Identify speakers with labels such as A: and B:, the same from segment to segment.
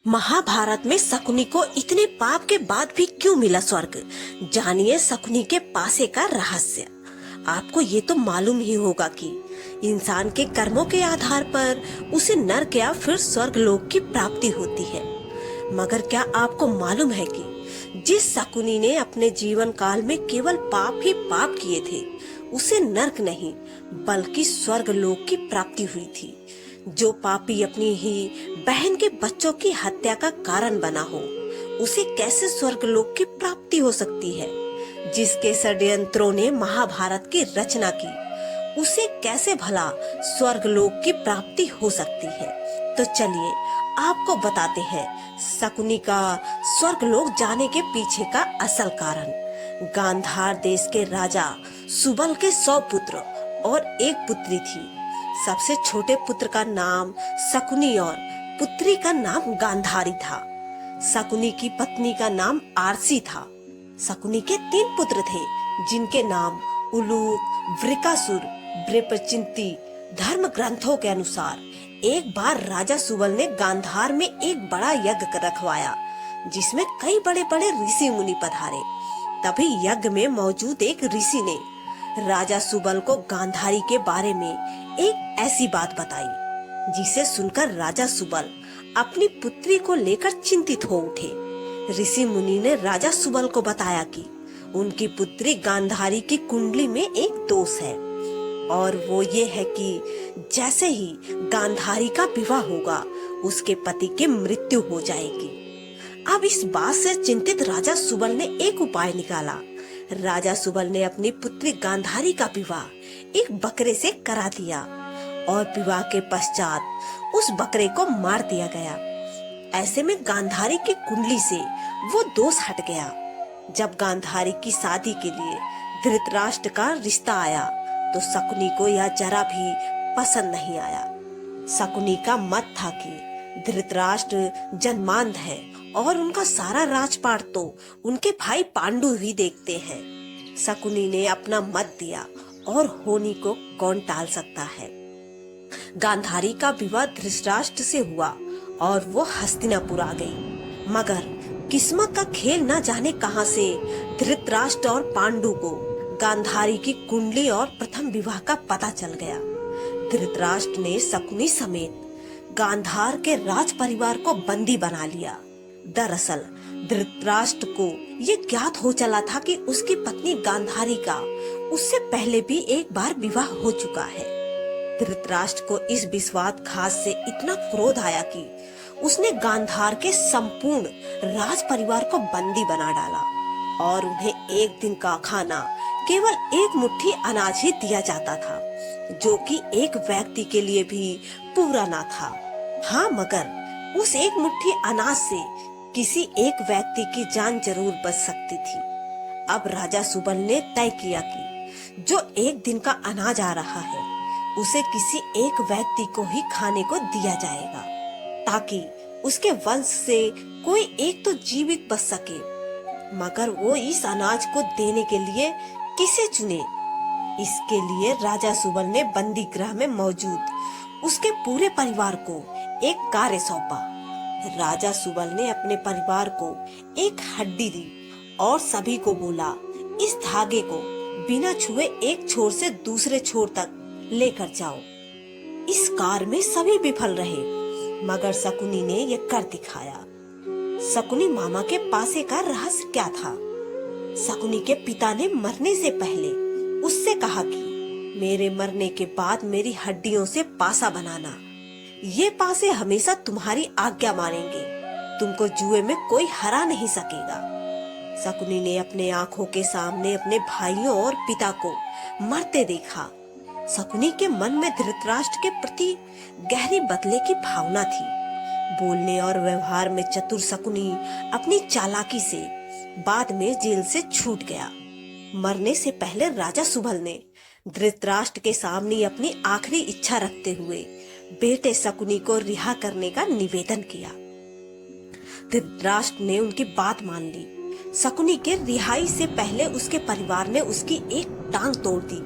A: महाभारत में शकुनी को इतने पाप के बाद भी क्यों मिला स्वर्ग? जानिए शकुनी के पासे का रहस्य। आपको ये तो मालूम ही होगा कि इंसान के कर्मों के आधार पर उसे नरक या फिर स्वर्ग लोक की प्राप्ति होती है। मगर क्या आपको मालूम है कि जिस शकुनी ने अपने जीवन काल में केवल पाप ही पाप किए थे, उसे नरक नहीं बल्कि स्वर्ग लोक की प्राप्ति हुई थी। जो पापी अपनी ही बहन के बच्चों की हत्या का कारण बना हो, उसे कैसे स्वर्गलोक की प्राप्ति हो सकती है? जिसके षड्यंत्रों ने महाभारत की रचना की, उसे कैसे भला स्वर्गलोक की प्राप्ति हो सकती है? तो चलिए आपको बताते हैं शकुनी का स्वर्गलोक जाने के पीछे का असल कारण। गांधार देश के राजा सुबल के 100 पुत्र और एक पुत्री थी। सबसे छोटे पुत्र का नाम शकुनी और पुत्री का नाम गांधारी था। शकुनी की पत्नी का नाम आरसी था। शकुनी के 3 पुत्र थे, जिनके नाम उलूक, वृकासुर, वृपचिंती। धर्म ग्रंथों के अनुसार एक बार राजा सुबल ने गांधार में एक बड़ा यज्ञ रखवाया, जिसमें कई बड़े बड़े ऋषि मुनि पधारे। तभी यज्ञ में मौजूद एक ऋषि ने राजा सुबल को गांधारी के बारे में एक ऐसी बात बताई, जिसे सुनकर राजा सुबल अपनी पुत्री को लेकर चिंतित हो उठे। ऋषि मुनि ने राजा सुबल को बताया कि उनकी पुत्री गांधारी की कुंडली में एक दोष है, और वो ये है कि जैसे ही गांधारी का विवाह होगा, उसके पति की मृत्यु हो जाएगी। अब इस बात से चिंतित राजा सुबल ने एक उपाय निकाला। राजा सुबल ने अपनी पुत्री गांधारी का विवाह एक बकरे से करा दिया, और विवाह के पश्चात उस बकरे को मार दिया गया। ऐसे में गांधारी की कुंडली से वो दोष हट गया। जब गांधारी की शादी के लिए धृतराष्ट्र का रिश्ता आया, तो शकुनी को यह जरा भी पसंद नहीं आया। शकुनी का मत था कि धृतराष्ट्र जन्मांध है और उनका सारा राजपाट तो उनके भाई पांडु ही देखते हैं। शकुनी ने अपना मत दिया, और होनी को कौन टाल सकता है। गांधारी का विवाह धृतराष्ट्र से हुआ और वो हस्तिनापुर आ गई। मगर किस्मत का खेल न जाने कहां से धृतराष्ट्र और पांडु को गांधारी की कुंडली और प्रथम विवाह का पता चल गया। धृतराष्ट्र ने शकुनी समेत गांधार के राज परिवार को बंदी बना लिया। दरअसल धृतराष्ट्र को ये ज्ञात हो चला था कि उसकी पत्नी गांधारी का उससे पहले भी एक बार विवाह हो चुका है। धृतराष्ट्र को इस विश्वासघात से इतना क्रोध आया कि उसने गांधार के संपूर्ण राज परिवार को बंदी बना डाला, और उन्हें एक दिन का खाना केवल एक मुट्ठी अनाज ही दिया जाता था, जो कि एक व्यक्ति के लिए भी पूरा ना था। हाँ, मगर उस एक मुट्ठी अनाज से किसी एक व्यक्ति की जान जरूर बच सकती थी। अब राजा सुबल ने तय किया कि जो एक दिन का अनाज आ रहा है, उसे किसी एक व्यक्ति को ही खाने को दिया जाएगा, ताकि उसके वंश से कोई एक तो जीवित बच सके। मगर वो इस अनाज को देने के लिए किसे चुने? इसके लिए राजा सुबल ने बंदी गृह में मौजूद उसके पूरे परिवार को एक कार्य सौंपा। राजा सुबल ने अपने परिवार को एक हड्डी दी और सभी को बोला, इस धागे को बिना छुए एक छोर से दूसरे छोर तक लेकर जाओ। इस कार्य में सभी विफल रहे, मगर शकुनी ने यह कर दिखाया। शकुनी मामा के पासे का रहस्य क्या था? शकुनी के पिता ने मरने से पहले उससे कहा कि मेरे मरने के बाद मेरी हड्डियों से पासा बनाना। ये पासे हमेशा तुम्हारी आज्ञा मानेंगे। तुमको जुए में कोई हरा नहीं सकेगा। शकुनी ने अपने आंखों के सामने अपने भाइयों और पिता को मरते देखा। शकुनी के मन में धृतराष्ट्र के प्रति गहरी बदले की भावना थी। बोलने और व्यवहार में चतुर शकुनी अपनी चालाकी से बाद में जेल से छूट गया। मरने से पहले राजा सुबल ने धृतराष्ट्र के सामने अपनी आखिरी इच्छा रखते हुए बेटे शकुनी को रिहा करने का निवेदन किया। धृतराष्ट्र ने उनकी बात मान ली। शकुनी के रिहाई से पहले उसके परिवार ने उसकी एक टांग तोड़ दी,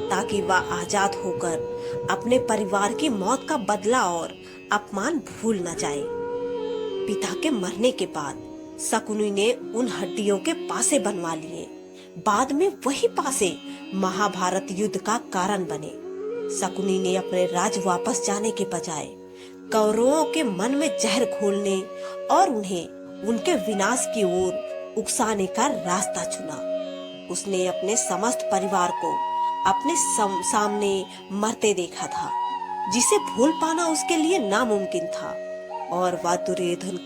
A: ताकि वह आजाद होकर अपने परिवार की मौत का बदला और अपमान भूल न जाए। पिता के मरने के बाद शकुनी ने उन हड्डियों के पासे बनवा लिए। बाद में वही पासे महाभारत युद्ध का कारण बने। शकुनी ने अपने राज्य वापस जाने के बजाय कौरवों के मन में जहर घोलने और उन्हें उनके विनाश की ओर उकसाने का रास्ता चुना। उसने अपने समस्त परिवार को अपने सामने मरते देखा था, जिसे भूल पाना उसके लिए नामुमकिन था, और वह दुर्योधन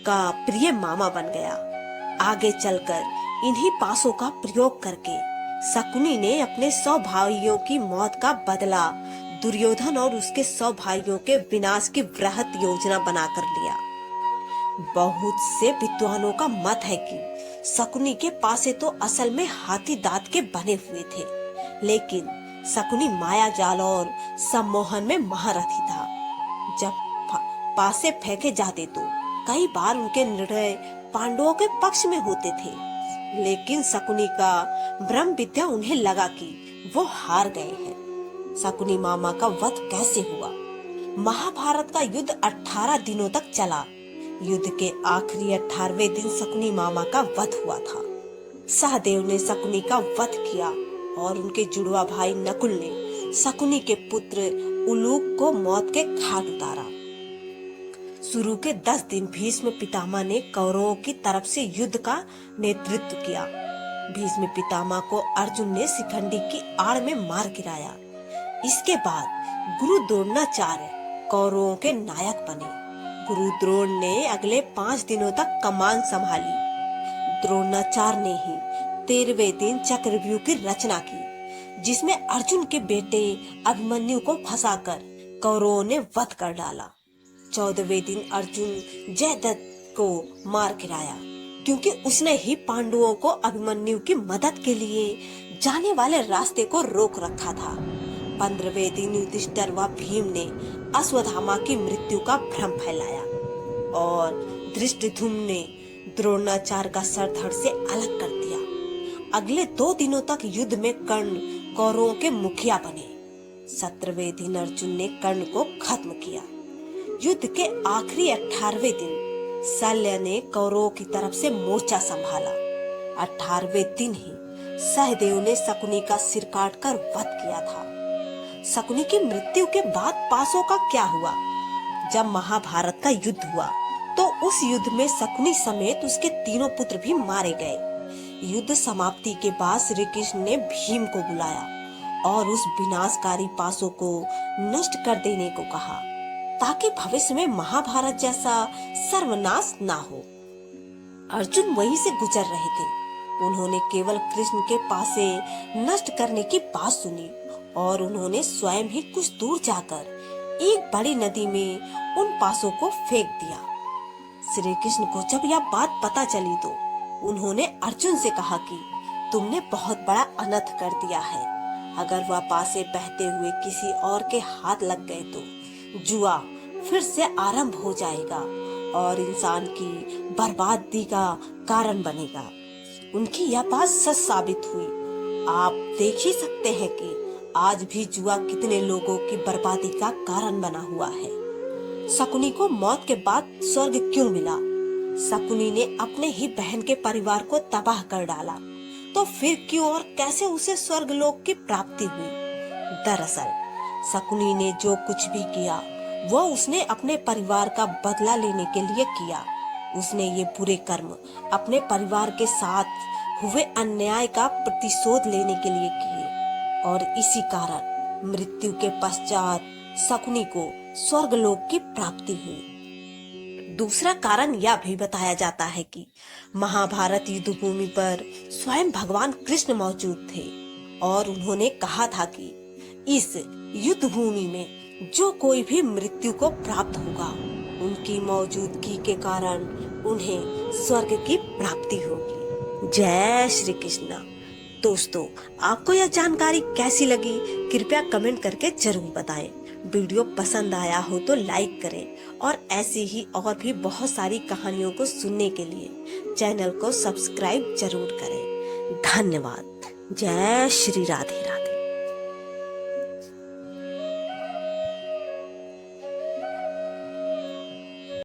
A: का प्रिय मामा बन गया। आगे चलकर इन्हीं पासों का प्रयोग करके शकुनी ने अपने 100 भाइयों की मौत का बदला दुर्योधन और उसके 100 भाइयों के विनाश की वृहत योजना बनाकर लिया। बहुत से विद्वानों का मत है कि शकुनी के पासे तो असल में हाथी दांत के बने हुए थे, लेकिन शकुनी माया जाल और सम्मोहन में महारथी था। जब पासे फेंके जाते तो कई बार उनके निर्णय पांडवों के पक्ष में होते थे, लेकिन शकुनी का ब्रह्म विद्या उन्हें लगा कि वो हार गए हैं। शकुनी मामा का वध कैसे हुआ? महाभारत का युद्ध 18 दिनों तक चला। युद्ध के आखिरी 18वें दिन शकुनी मामा का वध हुआ था। सहदेव ने शकुनी का वध किया और उनके जुड़वा भाई नकुल ने शकुनी के पुत्र उलूक को मौत के घाट उतारा। शुरू के 10 दिन भीष्म पितामह ने कौरवों की तरफ से युद्ध का नेतृत्व किया। भीष्म पितामह को अर्जुन ने शिखंडी की आड़ में मार गिराया। इसके बाद गुरु द्रोणाचार्य कौरवों के नायक बने। गुरु द्रोण ने अगले 5 दिनों तक कमान संभाली। द्रोणाचार्य ने ही 13वें दिन चक्रव्यूह की रचना की, जिसमें अर्जुन के बेटे अभिमन्यु को फंसाकर कौरवों ने वध कर डाला। 14वें दिन अर्जुन जयद्रथ को मार गिराया, क्योंकि उसने ही पांडवों को अभिमन्यु की मदद के लिए जाने वाले रास्ते को रोक रखा था। 15वें दिन युधिष्ठिर व भीम ने अश्वत्थामा की मृत्यु का भ्रम फैलाया और धृष्टद्युम्न ने द्रोणाचार्य का सर धड़ से अलग कर दिया। अगले 2 दिनों तक युद्ध में कर्ण कौरवों के मुखिया बने। 17वें दिन अर्जुन ने कर्ण को खत्म किया। युद्ध के आखिरी 18वें दिन शल्य ने कौरवों की तरफ से मोर्चा संभाला। 18वें दिन ही सहदेव ने शकुनी का सिर काटकर वध किया था। शकुनी की मृत्यु के बाद पासों का क्या हुआ? जब महाभारत का युद्ध हुआ तो उस युद्ध में शकुनी समेत उसके 3 पुत्र भी मारे गए। युद्ध समाप्ति के बाद श्री कृष्ण ने भीम को बुलाया और उस विनाशकारी पासों को नष्ट कर देने को कहा, ताकि भविष्य में महाभारत जैसा सर्वनाश ना हो। अर्जुन वहीं से गुजर रहे थे। उन्होंने केवल कृष्ण के पासे नष्ट करने की बात सुनी और उन्होंने स्वयं ही कुछ दूर जाकर एक बड़ी नदी में उन पासों को फेंक दिया। श्री कृष्ण को जब यह बात पता चली तो उन्होंने अर्जुन से कहा कि तुमने बहुत बड़ा अनर्थ कर दिया है। अगर वह पासे बहते हुए किसी और के हाथ लग गए तो जुआ फिर से आरंभ हो जाएगा और इंसान की बर्बादी का कारण बनेगा। उनकी यह बात सच साबित हुई। आप देख ही सकते हैं कि आज भी जुआ कितने लोगों की बर्बादी का कारण बना हुआ है। शकुनी को मौत के बाद स्वर्ग क्यों मिला? शकुनी ने अपने ही बहन के परिवार को तबाह कर डाला, तो फिर क्यों और कैसे उसे स्वर्गलोक की प्राप्ति हुई? दरअसल शकुनी ने जो कुछ भी किया वो उसने अपने परिवार का बदला लेने के लिए किया। उसने ये बुरे कर्म अपने परिवार के साथ हुए अन्याय का प्रतिशोध लेने के लिए किए और इसी कारण मृत्यु के पश्चात शकुनी को स्वर्गलोक की प्राप्ति हुई। दूसरा कारण यह भी बताया जाता है कि महाभारत युद्ध भूमि पर स्वयं भगवान कृष्ण मौजूद थे और उन्होंने कहा था कि इस युद्ध भूमि में जो कोई भी मृत्यु को प्राप्त होगा उनकी मौजूदगी के कारण उन्हें स्वर्ग की प्राप्ति होगी। जय श्री कृष्ण। दोस्तों, आपको यह जानकारी कैसी लगी कृपया कमेंट करके जरूर बताएं। वीडियो पसंद आया हो तो लाइक करें और ऐसी ही और भी बहुत सारी कहानियों को सुनने के लिए चैनल को सब्सक्राइब जरूर करें। धन्यवाद। जय श्री राधे।